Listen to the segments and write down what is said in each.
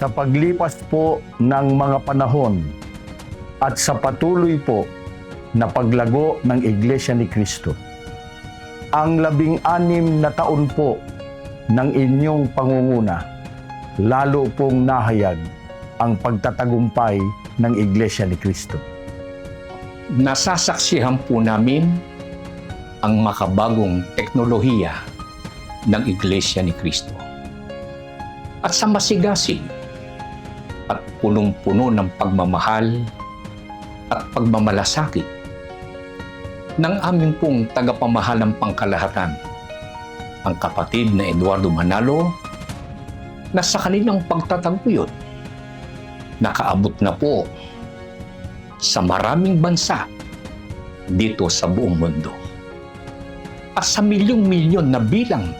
Sa paglipas po ng mga panahon at sa patuloy po na paglago ng Iglesia ni Cristo, ang 16 na taon po ng inyong pangunguna, lalo pong nahayag ang pagtatagumpay ng Iglesia ni Cristo. Nasasaksihan po namin ang makabagong teknolohiya ng Iglesia ni Cristo. At sa masigasig at punong-puno ng pagmamahal at pagmamalasakit ng aming pong tagapamahalang pangkalahatan, ang kapatid na Eduardo Manalo, na sa kanilang pagtataguyod, nakaabot na po sa maraming bansa dito sa buong mundo. At sa milyong-milyon na bilang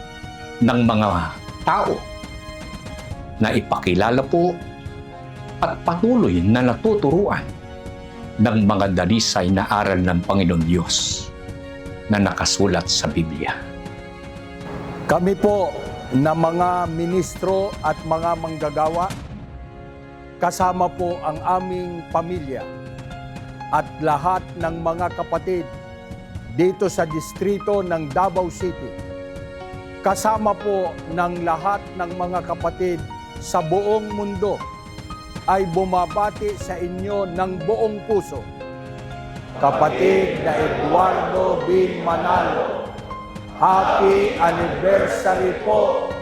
ng mga tao na ipakilala po at patuloy na natuturuan ng mga dalisay na aral ng Panginoon Diyos na nakasulat sa Biblia. Kami po na mga ministro at mga manggagawa, kasama po ang aming pamilya at lahat ng mga kapatid dito sa distrito ng Davao City, kasama po ng lahat ng mga kapatid sa buong mundo, ay bumabati sa inyo ng buong puso. Kapatid na Eduardo B. Manalo, happy anniversary po!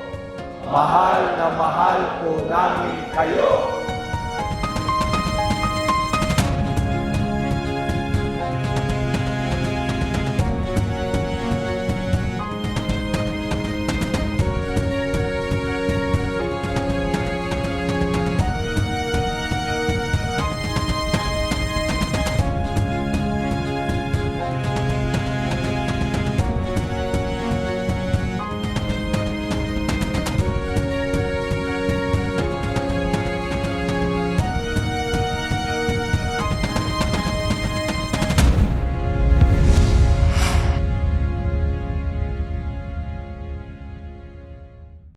Mahal na mahal po namin kayo.